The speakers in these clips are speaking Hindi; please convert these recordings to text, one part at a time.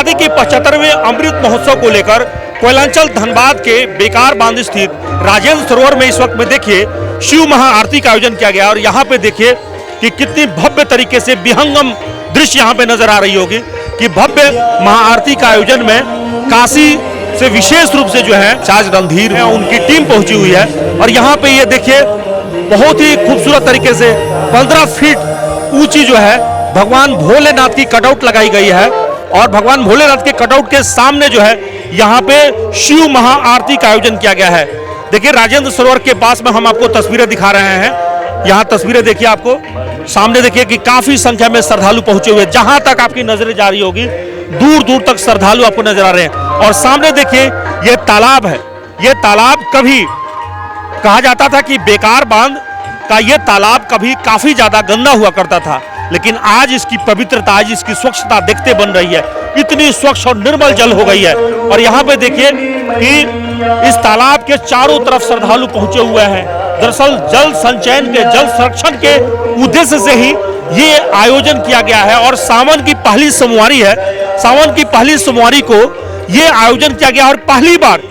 आजादी के 75वें अमृत महोत्सव को लेकर कोयलांचल धनबाद के बेकार बांध स्थित राजेंद्र सरोवर में इस वक्त में देखिए शिव महाआरती का आयोजन किया गया और यहाँ पे देखिए कि कितनी भव्य तरीके से विहंगम दृश्य यहाँ पे नजर आ रही होगी कि भव्य महाआरती का आयोजन में काशी से विशेष रूप से जो है चार्ज रणधीर है उनकी टीम पहुंची हुई है और यहाँ पे ये देखिए बहुत ही खूबसूरत तरीके से 15 फीट ऊंची जो है भगवान भोलेनाथ की कटआउट लगाई गई है और भगवान भोलेनाथ के कटआउट के सामने जो है यहाँ पे शिव महाआरती का आयोजन किया गया है। देखिए राजेंद्र सरोवर के पास में हम आपको तस्वीरें दिखा रहे हैं। यहाँ तस्वीरें देखिए, आपको सामने देखिए कि काफी संख्या में श्रद्धालु पहुंचे हुए, जहां तक आपकी नजरें जा रही होगी दूर दूर तक श्रद्धालु आपको नजर आ रहे हैं। और सामने देखिए ये तालाब है। ये तालाब कभी कहा जाता था कि बेकार बांध का ये तालाब कभी काफी ज्यादा गंदा हुआ करता था, लेकिन आज इसकी पवित्रता, आज इसकी स्वच्छता देखते बन रही है। इतनी स्वच्छ और निर्मल जल हो गई है। और यहाँ पे देखिए कि इस तालाब के चारों तरफ श्रद्धालु पहुंचे हुए हैं। दरअसल जल संचयन के, जल संरक्षण के उद्देश्य से ही ये आयोजन किया गया है और सावन की पहली सोमवारी है। सावन की पहली सोमवारी को ये आयोजन किया गया और पहली बार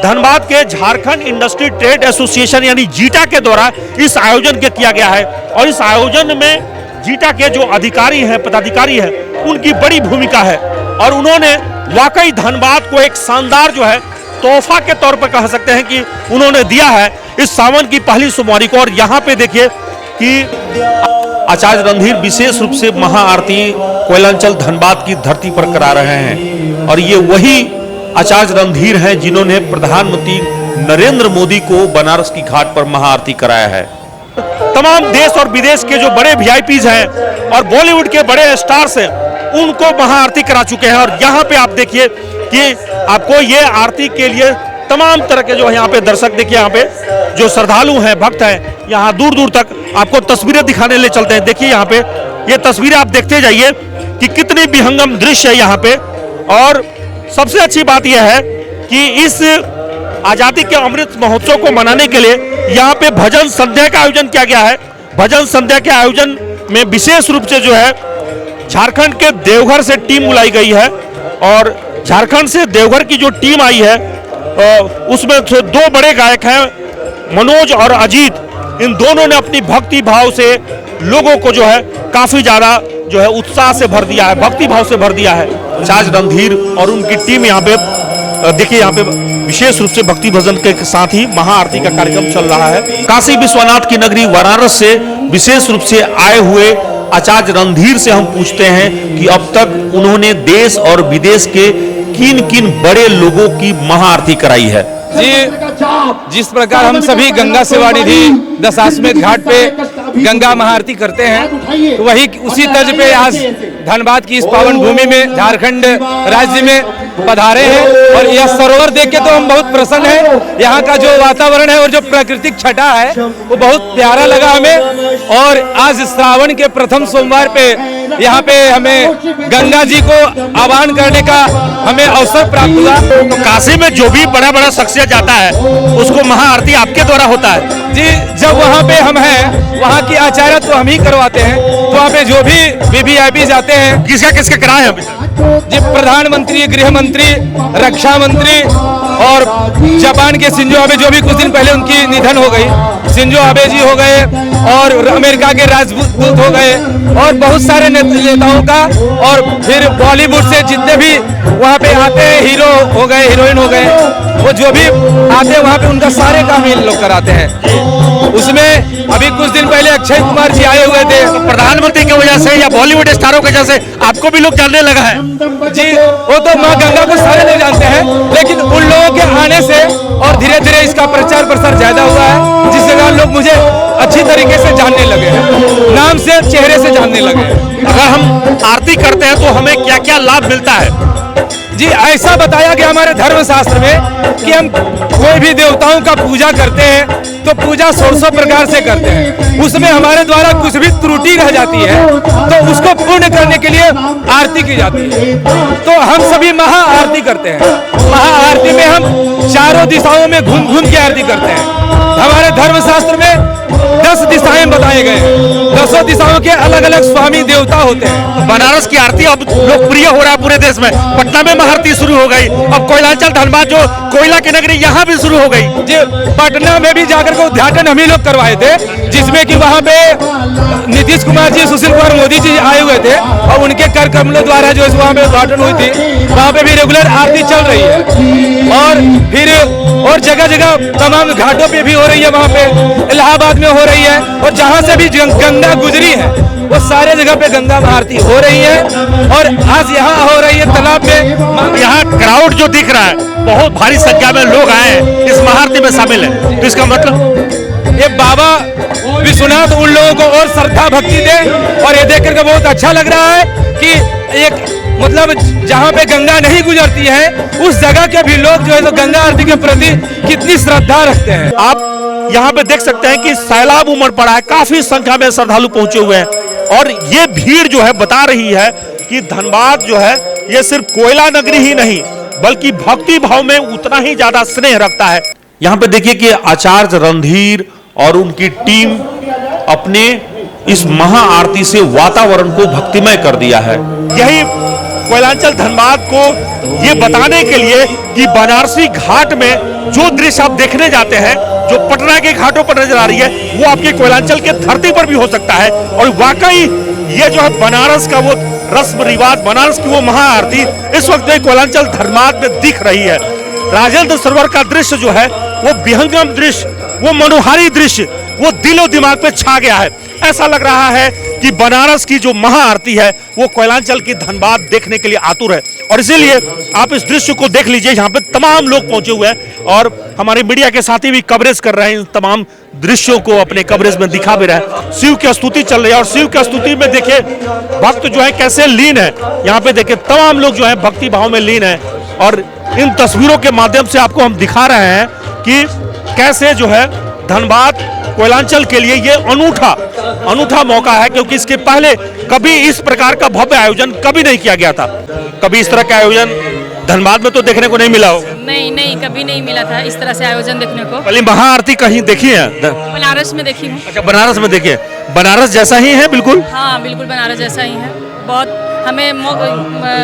धनबाद के झारखंड इंडस्ट्री ट्रेड एसोसिएशन यानी जीटा के द्वारा इस आयोजन के किया गया है। और इस आयोजन में जीटा के जो अधिकारी हैं, पदाधिकारी हैं, उनकी बड़ी भूमिका है और उन्होंने वाकई धनबाद को एक शानदार जो है तोहफा के तौर पर कह सकते हैं कि उन्होंने दिया है इस सावन की पहली सोमवारी को। और यहाँ पे देखिए कि आचार्य रणधीर विशेष रूप से महाआरती कोयलांचल धनबाद की धरती पर करा रहे हैं और ये वही आचार्य रणधीर हैं जिन्होंने प्रधानमंत्री नरेंद्र मोदी को बनारस की घाट पर महाआरती कराया है। तमाम देश और विदेश के जो बड़े वीआईपीज हैं और बॉलीवुड के बड़े स्टार्स हैं उनको महाआरती करा चुके हैं। और यहाँ पे आप देखिए कि आपको ये आरती के लिए तमाम तरह के जो यहाँ पे दर्शक देखिए, यहाँ पे जो श्रद्धालु हैं, भक्त हैं, यहाँ दूर दूर तक आपको तस्वीरें दिखाने ले चलते हैं। देखिए यहाँ पे ये तस्वीरें आप देखते जाइए कि कितनी विहंगम दृश्य है यहाँ पे। और सबसे अच्छी बात यह है कि इस आजादी के अमृत महोत्सव को मनाने के लिए यहाँ पे भजन संध्या का आयोजन किया गया है। भजन संध्या के आयोजन में विशेष रूप से जो है झारखंड के देवघर से टीम बुलाई गई है और झारखंड से देवघर की जो टीम आई है उसमें दो बड़े गायक हैं, मनोज और अजीत। इन दोनों ने अपनी भक्ति भाव से लोगों को जो है काफी ज्यादा जो है उत्साह से भर दिया है, भक्ति भाव से भर दिया है। आचार्य रणधीर और उनकी टीम यहाँ पे देखिए, यहाँ पे विशेष रूप से भक्ति भजन के साथ ही महाआरती का कार्यक्रम चल रहा है। काशी विश्वनाथ की नगरी वाराणसी से विशेष रूप से आए हुए आचार्य रणधीर से हम पूछते हैं कि अब तक उन्होंने देश और विदेश के किन किन बड़े लोगों की महाआरती कराई है। जी, जिस प्रकार हम सभी गंगा सेवा निधि दशाश्वमेध घाट पे गंगा महाआरती करते हैं, तो वही उसी तर्ज पे आज धनबाद की इस पावन भूमि में झारखंड राज्य में पधारे हैं और यह सरोवर देख के तो हम बहुत प्रसन्न हैं। यहाँ का जो वातावरण है और जो प्राकृतिक छटा है वो बहुत प्यारा लगा हमें। और आज श्रावण के प्रथम सोमवार पे यहाँ पे हमें गंगा जी को आह्वान करने का हमें अवसर प्राप्त हुआ। तो काशी में जो भी बड़ा बड़ा शख्सियत जाता है उसको महाआरती आपके द्वारा होता है। जी, जब वहाँ पे हम हैं, वहाँ की आचार्य तो हम ही करवाते हैं। तो वहाँ पे जो भी वीवीआईपी जाते हैं, किसका कराए अभी जी, प्रधानमंत्री, गृह मंत्री, रक्षा मंत्री और जापान के शिंजो आबे, जो भी कुछ दिन पहले उनकी निधन हो गई, शिंजो आबे जी हो गए और अमेरिका के राजदूत हो गए और बहुत सारे नेताओं का। और फिर बॉलीवुड से जितने भी वहाँ पे आते हैं, हीरो हो गए, हीरोइन हो गए, वो जो भी आते हैं वहाँ पे उनका सारे काम ये लोग कराते हैं। उसमें अभी कुछ दिन पहले अक्षय कुमार जी आए हुए थे। प्रधानमंत्री की वजह से या बॉलीवुड स्टारों की वजह से आपको भी लोग जानने लगा है। जी, वो तो माँ गंगा को सारे लोग जानते हैं, लेकिन उन लोगों के आने से और धीरे धीरे इसका प्रचार प्रसार ज्यादा हुआ है, जिससे लोग मुझे अच्छी तरीके से जानने लगे हैं, नाम से, चेहरे से जानने लगे हैं। अगर हम आरती करते हैं तो हमें क्या क्या लाभ मिलता है? जी, ऐसा बताया गया हमारे धर्म शास्त्र में कि हम कोई भी देवताओं का पूजा करते हैं तो पूजा 100 प्रकार से करते हैं, उसमें हमारे द्वारा कुछ भी त्रुटि रह जाती है तो उसको पूर्ण करने के लिए आरती की जाती है। तो हम सभी महा आरती करते हैं। महा आरती में हम चारों दिशाओं में घूम घूम के आरती करते हैं। हमारे धर्मशास्त्र में 10 दिशाएं बताए गए हैं, 10 दिशाओं के अलग अलग स्वामी देवता होते हैं। बनारस की आरती अब लोकप्रिय हो रहा है पूरे देश में। पटना में महाआरती शुरू हो गई, अब कोयलांचल धनबाद जो कोयला की नगरी यहाँ भी शुरू हो गई। जी, पटना में भी जाकर के उद्घाटन हम ही लोग करवाए थे, जिसमें कि वहाँ पे नीतीश कुमार जी, सुशील कुमार मोदी जी आए हुए थे और उनके कर कमलों द्वारा जो है वहाँ पे उद्घाटन हुई थी। वहाँ पे भी रेगुलर आरती चल रही है और फिर और जगह जगह तमाम घाटों पे भी हो रही है। वहाँ पे इलाहाबाद में हो रही है और जहाँ से भी गंगा गुजरी है वो सारे जगह पे गंगा महाआरती हो रही है। और आज यहाँ हो रही है तालाब में। यहाँ क्राउड जो दिख रहा है, बहुत भारी संख्या में लोग आए हैं, इस महाआरती में शामिल है, तो इसका मतलब ये बाबा विश्वनाथ उन लोगों को और श्रद्धा भक्ति दे। और ये देख करके बहुत अच्छा लग रहा है कि एक मतलब जहाँ पे गंगा नहीं गुजरती है उस जगह के भी लोग जो है तो गंगा आरती के प्रति कितनी श्रद्धा रखते हैं। आप यहाँ पे देख सकते हैं कि सैलाब उमड़ पड़ा है, काफी संख्या में श्रद्धालु पहुंचे हुए हैं और ये भीड़ जो है बता रही है कि धनबाद जो है ये सिर्फ कोयला नगरी ही नहीं बल्कि भक्ति भाव में उतना ही ज्यादा स्नेह रखता है। यहाँ पे देखिए कि आचार्य रणधीर और उनकी टीम अपने इस महाआरती से वातावरण को भक्तिमय कर दिया है। यही कोयलांचल धनबाद को ये बताने के लिए कि बनारसी घाट में जो दृश्य आप देखने जाते हैं, जो पटना के घाटों पर नजर आ रही है, वो आपके कोयलांचल के धरती पर भी हो सकता है। और वाकई ये जो है बनारस का वो रस्म रिवाज, बनारस की वो महाआरती इस वक्त में कोयलांचल धनबाद में दिख रही है। राजेंद्र सरोवर का दृश्य जो है वो विहंगम दृश्य, वो मनोहारी दृश्य, वो दिलो दिमाग पे छा गया है। ऐसा लग रहा है कि बनारस की जो महाआरती है वो कोयलांचल की धनबाद देखने के लिए आतुर है। और इसीलिए आप इस दृश्य को देख लीजिए, यहाँ पे तमाम लोग पहुंचे हुए हैं और हमारे मीडिया के साथी भी कवरेज कर रहे हैं, इन तमाम दृश्यों को अपने कवरेज में दिखा भी रहे हैं। शिव की स्तुति चल रही है और शिव की स्तुति में देखिए भक्त जो है कैसे लीन है। यहाँ पे देखिए तमाम लोग जो है भक्ति भाव में लीन है और इन तस्वीरों के माध्यम से आपको हम दिखा रहे हैं कि कैसे जो है धनबाद कोयलांचल के लिए ये अनूठा मौका है, क्योंकि इसके पहले कभी इस प्रकार का भव्य आयोजन कभी नहीं किया गया था। कभी इस तरह का आयोजन धनबाद में तो देखने को नहीं मिला होगा। नहीं, कभी नहीं मिला था इस तरह से आयोजन देखने को। पहले महाआरती कहीं देखी है? बनारस में देखी हूँ। अच्छा, बनारस में देखिए। बनारस जैसा ही है बिल्कुल? हाँ, बिल्कुल बनारस जैसा ही है। बहुत हमें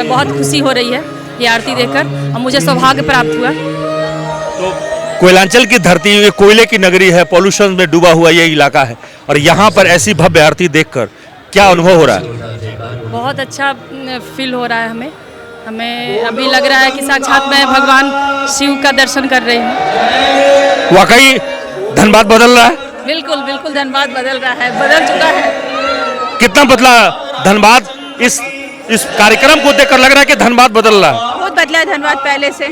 बहुत खुशी हो रही है ये आरती देखकर और मुझे सौभाग्य प्राप्त हुआ। तो कोयलांचल की धरती, ये कोयले की नगरी है, पॉल्यूशन में डूबा हुआ ये इलाका है और यहाँ पर ऐसी भव्य आरती देखकर क्या अनुभव हो रहा है? बहुत अच्छा फील हो रहा है हमें अभी लग रहा है कि साक्षात मैं भगवान शिव का दर्शन कर रही हूँ। वाकई धनबाद बदल रहा है? बिल्कुल धनबाद बदल रहा है, बदल चुका है। कितना बदला धनबाद? इस कार्यक्रम को देखकर लग रहा है कि धनबाद बदल रहा है। बहुत बदला है धनबाद पहले से।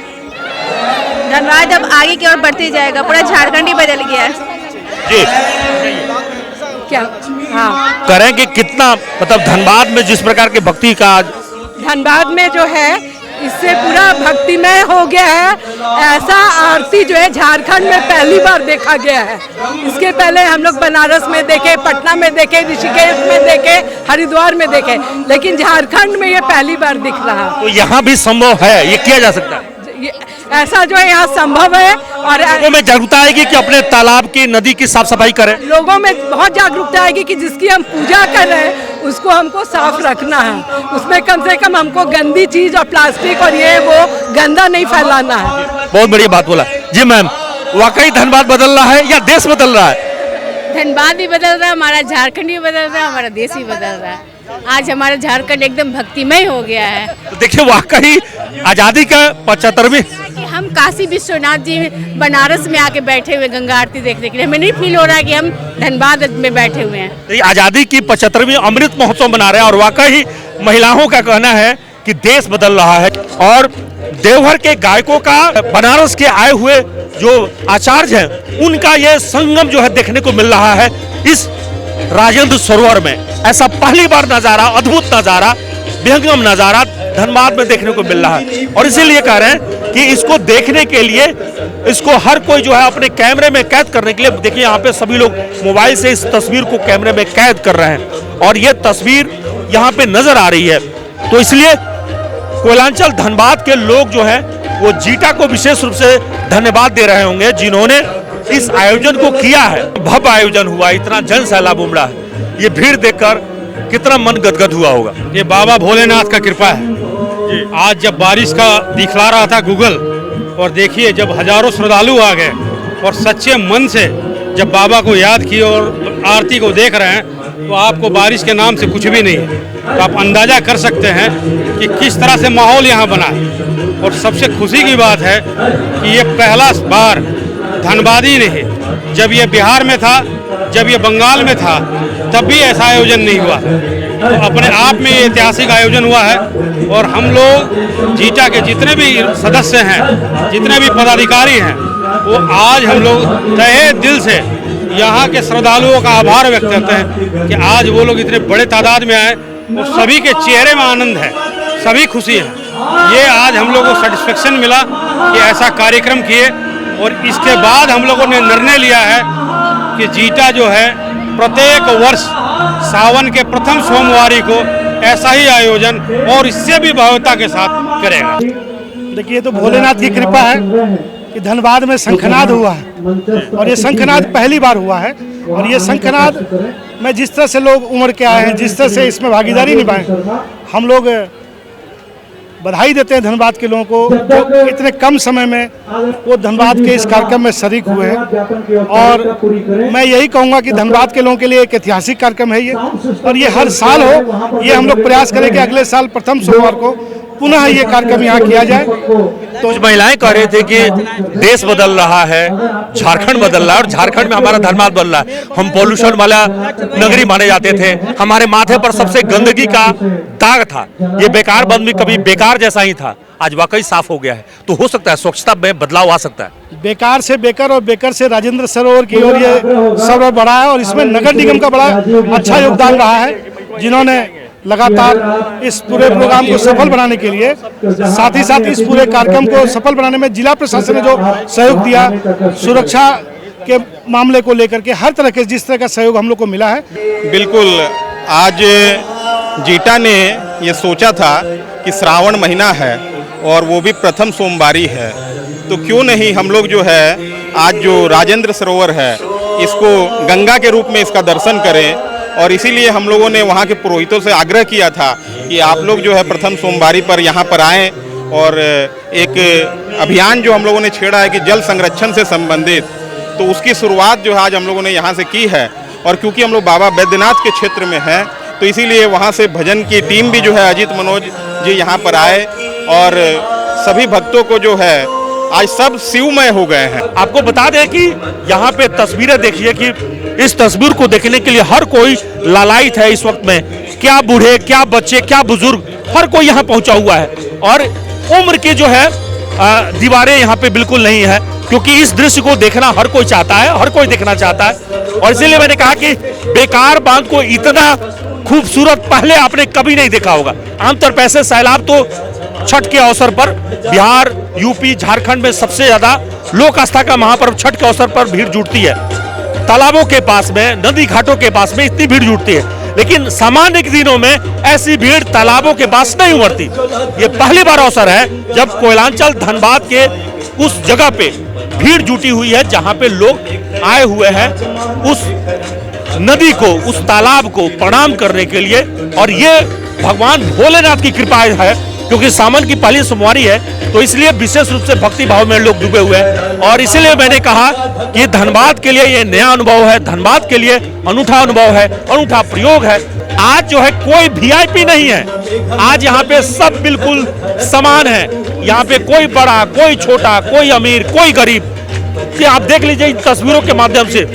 धनबाद अब आगे की ओर बढ़ते जाएगा, पूरा झारखंड ही बदल गया है। जी क्या? हाँ, करें कि कितना मतलब धनबाद में जिस प्रकार के भक्ति का धनबाद में जो है इससे पूरा भक्तिमय हो गया है। ऐसा आरती जो है झारखंड में पहली बार देखा गया है। इसके पहले हम लोग बनारस में देखे, पटना में देखे, ऋषिकेश में देखे, हरिद्वार में देखे, लेकिन झारखंड में ये पहली बार दिख रहा है। तो यहाँ भी संभव है, ये किया जा सकता है। ऐसा जो है यहाँ संभव है और लोगों में जागरूकता आएगी कि अपने तालाब की, नदी की साफ सफाई करें। लोगों में बहुत जागरूकता आएगी कि जिसकी हम पूजा कर रहे हैं उसको हमको साफ रखना है। उसमें कम से कम हमको गंदी चीज और प्लास्टिक और ये वो गंदा नहीं फैलाना है। बहुत बढ़िया बात बोला जी मैम। वाकई धनबाद बदल रहा है या देश बदल रहा है? धनबाद भी बदल रहा है, हमारा झारखंड भी बदल रहा है, हमारा देश भी बदल रहा है। आज हमारा झारखंड एकदम भक्तिमय हो गया है। तो देखिए वाकई आजादी का 75वीं, कि हम काशी विश्वनाथ जी बनारस में आके बैठे हुए गंगा आरती देखने के लिए, हमें नहीं फील हो रहा है कि हम धनबाद में बैठे हुए हैं। तो आजादी की 75वीं अमृत महोत्सव मना रहे हैं और वाकई महिलाओं का कहना है कि देश बदल रहा है। और देवघर के गायकों का बनारस के आए हुए जो आचार्य हैं उनका ये संगम जो है देखने को मिल रहा है इस राजेंद्र सरोवर में। ऐसा पहली बार नजारा, अद्भुत नजारा, विहंगम नजारा धनबाद में देखने को मिल रहा है। और इसीलिए कह रहे हैं कि इसको देखने के लिए इसको हर कोई जो है अपने कैमरे में कैद करने के लिए, देखिए यहाँ पे सभी लोग मोबाइल से इस तस्वीर को कैमरे में कैद कर रहे हैं और ये तस्वीर यहाँ पे नजर आ रही है। तो इसलिए कोयलांचल धनबाद के लोग जो हैं वो जीटा को विशेष रूप से धन्यवाद दे रहे होंगे जिन्होंने इस आयोजन को किया है। भव्य आयोजन हुआ, इतना जन सैलाब उमड़ा है, ये भीड़ देखकर कितना मन गदगद हुआ होगा। ये बाबा भोलेनाथ का कृपा है। आज जब बारिश का दिखला रहा था गूगल, और देखिए जब हजारों श्रद्धालु आ गए और सच्चे मन से जब बाबा को याद किए और आरती को देख रहे हैं, तो आपको बारिश के नाम से कुछ भी नहीं है। तो आप अंदाजा कर सकते हैं कि किस तरह से माहौल यहाँ बना है। और सबसे खुशी की बात है कि ये पहला बार धनबादी नहीं, जब ये बिहार में था, जब ये बंगाल में था, तब भी ऐसा आयोजन नहीं हुआ। तो अपने आप में ये ऐतिहासिक आयोजन हुआ है। और हम लोग जीटा के जितने भी सदस्य हैं, जितने भी पदाधिकारी हैं, वो आज हम लोग तहे दिल से यहाँ के श्रद्धालुओं का आभार व्यक्त करते हैं कि आज वो लोग इतने बड़े तादाद में आए और सभी के चेहरे में आनंद है, सभी खुशी है। ये आज हम लोगों को सेटिस्फेक्शन मिला कि ऐसा कार्यक्रम किए। और इसके बाद हम लोगों ने निर्णय लिया है कि जीटा जो है प्रत्येक वर्ष सावन के प्रथम सोमवारी को ऐसा ही आयोजन और इससे भी भव्यता के साथ करेगा। देखिए, ये तो भोलेनाथ की कृपा है कि धनबाद में शंखनाद हुआ है और ये शंखनाद पहली बार हुआ है। और ये शंखनाद में जिस तरह से लोग उमड़ के आए हैं, जिस तरह से इसमें भागीदारी निभाए, हम लोग बधाई देते हैं धनबाद के लोगों को जो इतने कम समय में वो धनबाद के इस कार्यक्रम में शरीक हुए हैं। और मैं यही कहूँगा कि धनबाद के लोगों के लिए एक ऐतिहासिक कार्यक्रम है ये, और ये हर साल हो। ये हम लोग प्रयास करें कि अगले साल प्रथम सोमवार को पुनः ये कार्यक्रम यहाँ किया जाए। तो कुछ महिलाएं कह रहे थे कि देश बदल रहा है, झारखंड बदल रहा है और झारखंड में हमारा धनबाद बदल रहा है। हम पॉल्यूशन वाला नगरी माने जाते थे, हमारे माथे पर सबसे गंदगी का दाग था, ये बेकार बंद भी कभी बेकार जैसा ही था, आज वाकई साफ हो गया है। तो हो सकता है स्वच्छता में बदलाव आ सकता है। बेकार से बेकर और बेकर से राजेंद्र सरोवर की ओर ये सर्वर बढ़ा है और इसमें नगर निगम का बड़ा अच्छा योगदान रहा है, जिन्होंने लगातार इस पूरे प्रोग्राम को सफल बनाने के लिए, साथ ही साथ इस पूरे कार्यक्रम को सफल बनाने में जिला प्रशासन ने जो सहयोग दिया, सुरक्षा के मामले को लेकर के हर तरह के जिस तरह का सहयोग हम लोग को मिला है। बिल्कुल, आज जीटा ने ये सोचा था कि श्रावण महीना है और वो भी प्रथम सोमवारी है, तो क्यों नहीं हम लोग जो है आज जो राजेंद्र सरोवर है इसको गंगा के रूप में इसका दर्शन करें। और इसीलिए हम लोगों ने वहाँ के पुरोहितों से आग्रह किया था कि आप लोग जो है प्रथम सोमवारी पर यहाँ पर आएँ। और एक अभियान जो हम लोगों ने छेड़ा है कि जल संरक्षण से संबंधित, तो उसकी शुरुआत जो है आज हम लोगों ने यहाँ से की है। और क्योंकि हम लोग बाबा बैद्यनाथ के क्षेत्र में हैं, तो इसीलिए वहाँ से भजन की टीम भी जो है अजीत मनोज जी यहाँ पर आए और सभी भक्तों को जो है आज सब शिवमय हो गए हैं। आपको बता दें कि यहाँ पे तस्वीरें देखिए कि इस तस्वीर को देखने के लिए हर कोई लालायित है इस वक्त में, क्या बूढ़े, क्या बच्चे, क्या बुजुर्ग, हर कोई यहाँ पहुंचा हुआ है। और उम्र की जो है दीवारें यहाँ पे बिल्कुल नहीं है, क्योंकि इस दृश्य को देखना हर कोई चाहता है, हर कोई देखना चाहता है। और इसीलिए मैंने कहा कि बेकार बांध को इतना खूबसूरत पहले आपने कभी नहीं देखा होगा। आमतौर पर ऐसे सैलाब तो छठ के अवसर पर बिहार, यूपी, झारखंड में सबसे ज्यादा लोक आस्था का महापर्व छठ के अवसर पर भीड़ जुटती है। तालाबों के पास में, नदी घाटों के पास में इतनी भीड़ जुटती है, लेकिन सामान्य दिनों में ऐसी भीड़ तालाबों के पास नहीं उमड़ती। ये पहली बार अवसर है जब कोयलांचल धनबाद के उस जगह पे भीड़ जुटी हुई है जहां पे लोग आए हुए हैं उस नदी को, उस तालाब को प्रणाम करने के लिए। और ये भगवान भोलेनाथ की कृपा है, क्योंकि सावन की पहली सोमवारी है, तो इसलिए विशेष रूप से भक्ति भाव में लोग डूबे हुए हैं। और इसीलिए मैंने कहा कि धनबाद के लिए ये नया अनुभव है, धनबाद के लिए अनूठा अनुभव है, अनूठा प्रयोग है। आज जो है कोई वीआईपी नहीं है, आज यहाँ पे सब बिल्कुल समान है। यहाँ पे कोई बड़ा, कोई छोटा, कोई अमीर, कोई गरीब। कि आप देख लीजिए इन तस्वीरों के माध्यम से,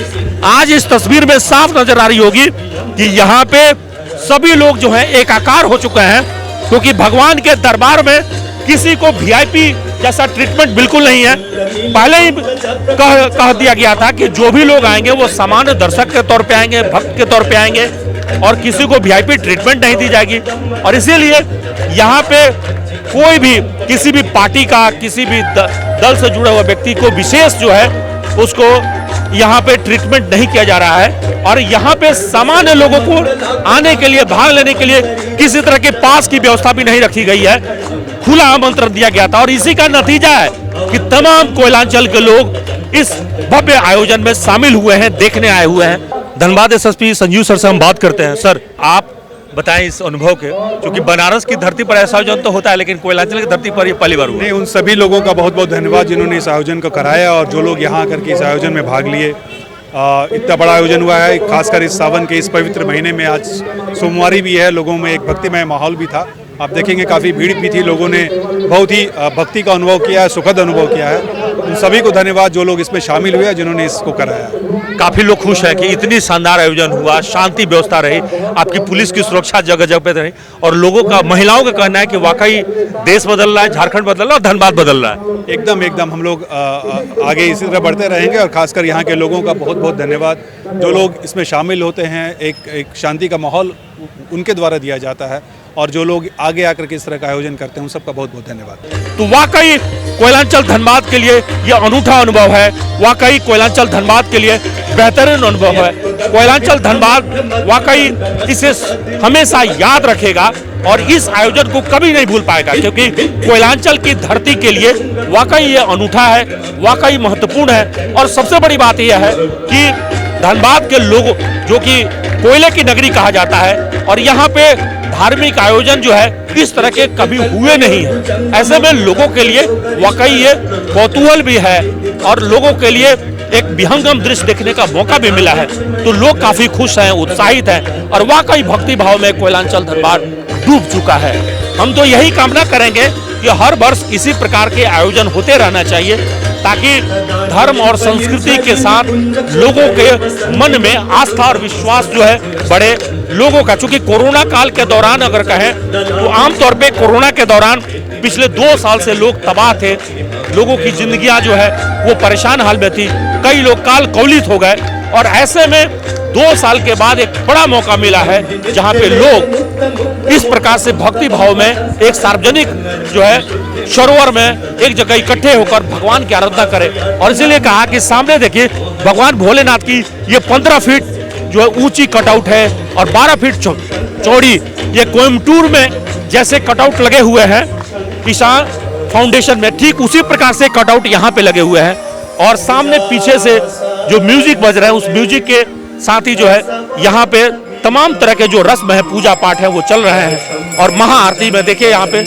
आज इस तस्वीर में साफ नजर आ रही होगी कि यहाँ पे सभी लोग जो है एकाकार हो चुके हैं, क्योंकि भगवान के दरबार में किसी को वीआईपी जैसा ट्रीटमेंट बिल्कुल नहीं है। पहले ही कह दिया गया था कि जो भी लोग आएंगे वो सामान्य दर्शक के तौर पे आएंगे, भक्त के तौर पे आएंगे, और किसी को वीआईपी ट्रीटमेंट नहीं दी जाएगी। और इसीलिए यहाँ पे कोई भी किसी भी पार्टी का किसी भी दल से जुड़ा हुआ व्यक्ति को विशेष जो है उसको यहाँ पे ट्रीटमेंट नहीं किया जा रहा है। और यहाँ पे सामान्य लोगों को आने के लिए भाग लेने के लिए किसी तरह के पास की व्यवस्था भी नहीं रखी गई है, खुला आमंत्रण दिया गया था। और इसी का नतीजा है कि तमाम कोयलांचल के लोग इस भव्य आयोजन में शामिल हुए हैं, देखने आए हुए हैं। धनबाद एसएसपी संजीव सर से हम बात करते हैं। सर, आप बताएं इस अनुभव के, क्योंकि बनारस की धरती पर ऐसा आयोजन तो होता है लेकिन कोयलांचल की धरती पर ये पहली बार हुआ। नहीं, उन सभी लोगों का बहुत बहुत धन्यवाद जिन्होंने इस आयोजन को कराया और जो लोग यहाँ आकर के इस आयोजन में भाग लिए। इतना बड़ा आयोजन हुआ है, खासकर इस सावन के इस पवित्र महीने में। आज सोमवारी भी है, लोगों में एक भक्तिमय माहौल भी था। आप देखेंगे काफ़ी भीड़ भी थी, लोगों ने बहुत ही भक्ति का अनुभव किया है, सुखद अनुभव किया है। उन सभी को धन्यवाद जो लोग इसमें शामिल हुए, जिन्होंने इसको कराया। काफी लोग खुश हैं कि इतनी शानदार आयोजन हुआ, शांति व्यवस्था रही, आपकी पुलिस की सुरक्षा जगह जगह पे रही और लोगों का, महिलाओं का कहना है कि वाकई देश बदल रहा है, झारखंड बदल रहा है और धनबाद बदल रहा है। एकदम हम लोग आगे इसी तरह बढ़ते रहेंगे और खासकर यहाँ के लोगों का बहुत बहुत धन्यवाद। जो लोग इसमें शामिल होते हैं, एक शांति का माहौल उनके द्वारा दिया जाता है और जो लोग आगे आकर के इस तरह का आयोजन करते हैं उन सबका बहुत बहुत धन्यवाद। तो वाकई कोयलांचल धनबाद के लिए यह अनूठा अनुभव है, वाकई कोयलांचल धनबाद के लिए बेहतरीन अनुभव है। कोयलांचल धनबाद वाकई इसे हमेशा याद रखेगा और इस आयोजन को कभी नहीं भूल पाएगा, क्योंकि कोयलांचल की धरती के लिए वाकई ये अनूठा है, वाकई महत्वपूर्ण है। और सबसे बड़ी बात यह है कि धनबाद के लोग, जो कि कोयले की नगरी कहा जाता है, और यहाँ पे धार्मिक आयोजन जो है इस तरह के कभी हुए नहीं है। ऐसे में लोगों के लिए वाकई ये कौतूहल भी है और लोगों के लिए एक विहंगम दृश्य देखने का मौका भी मिला है। तो लोग काफी खुश हैं, उत्साहित हैं और वाकई भक्ति भाव में कोयलांचल धनबाद डूब चुका है। हम तो यही कामना करेंगे कि हर वर्ष इसी प्रकार के आयोजन होते रहना चाहिए, ताकि धर्म और संस्कृति के साथ लोगों के मन में आस्था और विश्वास जो है बढ़े। लोगों का, चूंकि कोरोना काल के दौरान अगर कहें तो आमतौर पे कोरोना के दौरान पिछले 2 साल से लोग तबाह थे, लोगों की जिंदगियां जो है वो परेशान हाल में थी, कई लोग काल कौलित हो गए। और ऐसे में 2 साल के बाद एक बड़ा मौका मिला है जहां पे लोग इस प्रकार से भक्ति भाव में एक सार्वजनिक जो है सरोवर में एक जगह इकट्ठे होकर भगवान की आराधना करें। और इसीलिए कहा कि सामने देखिए भगवान भोलेनाथ की ये 15 फीट जो है ऊंची कटआउट है और 12 फीट चौड़ी ये कोयम्बटूर में जैसे कटआउट लगे हुए हैं ईशान फाउंडेशन में, ठीक उसी प्रकार से कटआउट यहाँ पे लगे हुए हैं। और सामने पीछे से जो म्यूजिक बज रहा है उस म्यूजिक के साथ ही जो है यहाँ पे तमाम तरह के जो रस्म है, पूजा पाठ है, वो चल रहे हैं। और महाआरती में देखिए यहाँ पे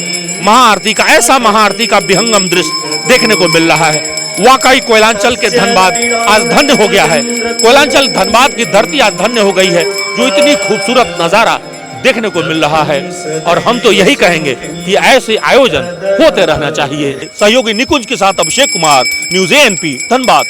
महाआरती का, ऐसा महाआरती का विहंगम दृश्य देखने को मिल रहा है। वाकई कोयलांचल के धनबाद आज धन्य हो गया है, कोयलांचल धनबाद की धरती आज धन्य हो गई है, जो इतनी खूबसूरत नजारा देखने को मिल रहा है। और हम तो यही कहेंगे कि ऐसे आयोजन होते रहना चाहिए। सहयोगी निकुंज के साथ अभिषेक कुमार, न्यूज़ ANP धनबाद।